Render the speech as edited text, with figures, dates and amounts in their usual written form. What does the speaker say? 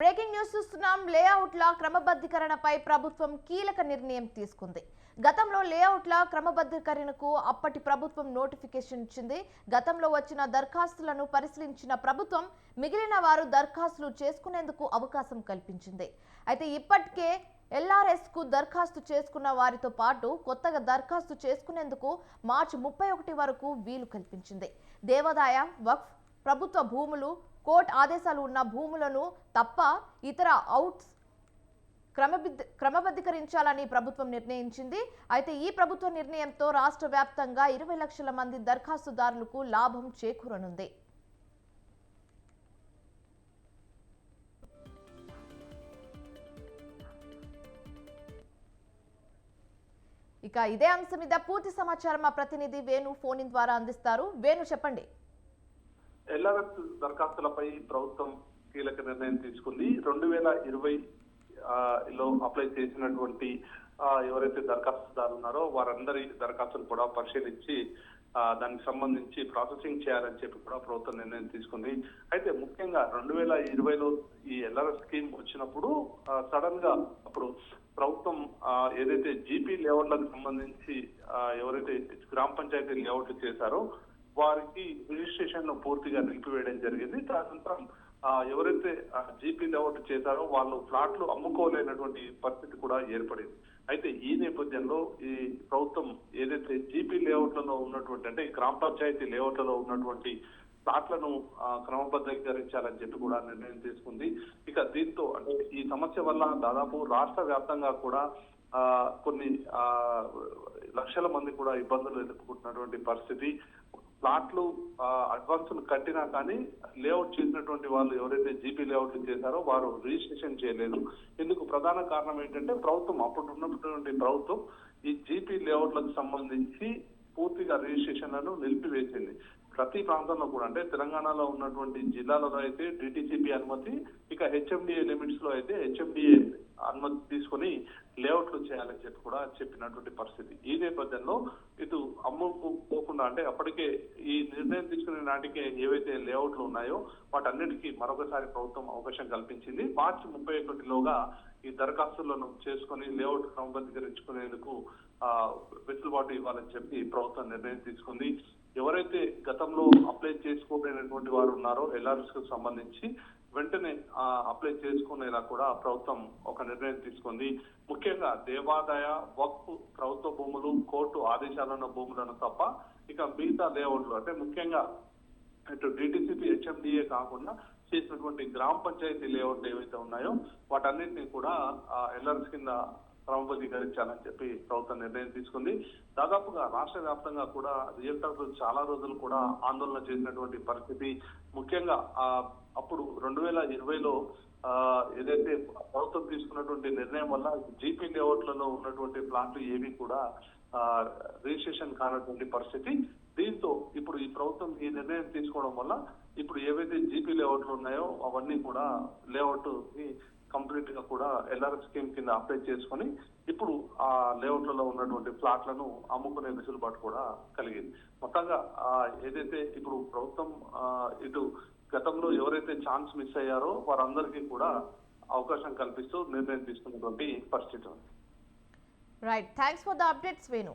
Breaking news చూస్తున్నాం. లేఅవుట్ల క్రమబద్ధీకరణపై ప్రభుత్వం కీలక నిర్ణయం తీసుకుంది. గతంలో లేఅవుట్ల క్రమబద్ధీకరణకు అప్పటి ప్రభుత్వం నోటిఫికేషన్ ఇచ్చింది. గతంలో వచ్చిన దరఖాస్తులను పరిశీలించిన ప్రభుత్వం మిగిలిన వారు దరఖాస్తులు చేసుకునేందుకు అవకాశం కల్పించింది. అయితే ఇప్పటికే ఎల్ఆర్ఎస్ కు దరఖాస్తు చేసుకున్న వారితో పాటు కొత్తగా దరఖాస్తు చేసుకునేందుకు మార్చి 31 వరకు వీలు కల్పించింది. దేవాదాయ, వక్ఫ్, ప్రభుత్వ భూములు, కోర్టు ఆదేశాలు ఉన్న భూములను తప్ప ఇతర అవుట్స్ క్రమబద్ధీకరించాలని ప్రభుత్వం నిర్ణయించింది. అయితే ఈ ప్రభుత్వ నిర్ణయంతో రాష్ట్ర వ్యాప్తంగా 20 లక్షల మంది దరఖాస్తుదారులకు లాభం చేకూరనుంది. ఇక ఇదే అంశం మీద పూర్తి సమాచారం మా ప్రతినిధి వేణు ఫోన్ ఇన్ ద్వారా అందిస్తారు. వేణు, చెప్పండి. ఎల్ఆర్ఎస్ దరఖాస్తులపై ప్రభుత్వం కీలక నిర్ణయం తీసుకుంది. 2020 లో అప్లై చేసినటువంటి ఎవరైతే దరఖాస్తుదారులు ఉన్నారో వారందరి దరఖాస్తులు కూడా పరిశీలించి దానికి సంబంధించి ప్రాసెసింగ్ చేయాలని చెప్పి కూడా ప్రభుత్వం నిర్ణయం తీసుకుంది. అయితే ముఖ్యంగా 2020లో ఈ ఎల్ఆర్ఎస్ స్కీమ్ వచ్చినప్పుడు సడన్ గా అప్పుడు ప్రభుత్వం ఏదైతే జీపీ లేఅవుట్లకు సంబంధించి ఎవరైతే గ్రామ పంచాయతీ లేఅవుట్లు చేశారో వారికి రిజిస్ట్రేషన్ పూర్తిగా నిలిపివేయడం జరిగింది. తదనంతరం ఎవరైతే జీపీ లేఅవుట్ చేశారో వాళ్ళు ఫ్లాట్లు అమ్ముకోలేనటువంటి పరిస్థితి కూడా ఏర్పడింది. అయితే ఈ నేపథ్యంలో ఈ ప్రభుత్వం ఏదైతే జీపీ లేఅవుట్లలో ఉన్నటువంటి అంటే గ్రామ పంచాయతీ లేఅవుట్లలో ఉన్నటువంటి ఫ్లాట్లను క్రమబద్ధీకరించాలని చెప్పి కూడా నిర్ణయం తీసుకుంది. ఇక దీంతో అంటే ఈ సమస్య వల్ల దాదాపు రాష్ట్ర వ్యాప్తంగా కూడా కొన్ని లక్షల మంది కూడా ఇబ్బందులు ఎదుర్కొంటున్నటువంటి పరిస్థితి. ఫ్లాట్లు అడ్వాన్సులు కట్టినా కానీ లేఅవుట్ చేసినటువంటి వాళ్ళు ఎవరైతే జీపీ లేఅవుట్లు చేశారో వారు రిజిస్ట్రేషన్ చేయలేదు. ఇందుకు ప్రధాన కారణం ఏంటంటే ప్రభుత్వం అప్పుడు ఉన్నటువంటి ప్రభుత్వం ఈ జీపీ లేఅవుట్లకు సంబంధించి పూర్తిగా రిజిస్ట్రేషన్లను నిలిపివేసింది. ప్రతి ప్రాంతంలో కూడా అంటే తెలంగాణలో ఉన్నటువంటి జిల్లాలలో అయితే డిటిసిపి అనుమతి, ఇక హెచ్ఎండిఏ లిమిట్స్ లో అయితే హెచ్ఎండిఏ అనుమతి తీసుకొని లేఅవుట్లు చేయాలని చెప్పి కూడా చెప్పినటువంటి పరిస్థితి. ఈ నేపథ్యంలో ఇటు అమ్ముకోకుండా అంటే అప్పటికే ఈ నిర్ణయం తీసుకునే నాటికే ఏవైతే లేఅవుట్లు ఉన్నాయో వాటన్నిటికీ మరొకసారి ప్రభుత్వం అవకాశం కల్పించింది. మార్చి 31లోగా ఈ దరఖాస్తులను చేసుకుని లేఅవుట్ క్రమబద్ధీకరించుకునేందుకు వెసులుబాటు ఇవ్వాలని చెప్పి ప్రభుత్వం నిర్ణయం తీసుకుంది. ఎవరైతే గతంలో అప్లై చేసుకోలేనటువంటి వారు ఉన్నారో ఎల్ఆర్ఎస్ కు సంబంధించి వెంటనే అప్లై చేసుకునేలా కూడా ప్రభుత్వం ఒక నిర్ణయం తీసుకుంది. ముఖ్యంగా దేవాదాయ, వక్ఫ్, ప్రభుత్వ భూములు, కోర్టు ఆదేశాలున్న భూములను తప్ప ఇక మిగతా లేఅవుట్లు అంటే ముఖ్యంగా ఇటు డిటిసిపి, హెచ్ఎండిఏ కాకుండా చేసినటువంటి గ్రామ పంచాయతీ లేఅవుట్లు ఏవైతే ఉన్నాయో వాటన్నిటిని కూడా ఎల్ఆర్ఎస్ కింద క్రమబద్ధీకరించాలని చెప్పి ప్రభుత్వం నిర్ణయం తీసుకుంది. దాదాపుగా రాష్ట్ర వ్యాప్తంగా కూడా రియల్టర్లు చాలా రోజులు కూడా ఆందోళన చేసినటువంటి పరిస్థితి. ముఖ్యంగా అప్పుడు 2020లో ఏదైతే ప్రభుత్వం తీసుకున్నటువంటి నిర్ణయం వల్ల జీపీ లేఅవుట్లలో ఉన్నటువంటి ప్లాట్లు ఏవి కూడా రిజిస్ట్రేషన్ కానటువంటి పరిస్థితి. దీంతో ఇప్పుడు ఈ ప్రభుత్వం ఈ నిర్ణయం తీసుకోవడం వల్ల ఇప్పుడు ఏవైతే జీపీ లేఅవుట్లు ఉన్నాయో అవన్నీ కూడా లేఅవుట్ ని కంప్లీట్ గా కూడా ఎల్ఆర్ఎస్ స్కీమ్ కింద అప్లై చేసుకుని ఇప్పుడు ఆ లేఅవుట్లలో ఉన్నటువంటి ఫ్లాట్లను అమ్ముకునే వెసులుబాటు కూడా కలిగింది. మొత్తంగా ఏదైతే ఇప్పుడు ప్రభుత్వం ఇటు గతంలో ఎవరైతే ఛాన్స్ మిస్ అయ్యారో వారందరికీ కూడా అవకాశం కల్పిస్తూ నిర్ణయం తీసుకున్నటువంటి పరిస్థితి ఉంది. Right, thanks for the updates Venu.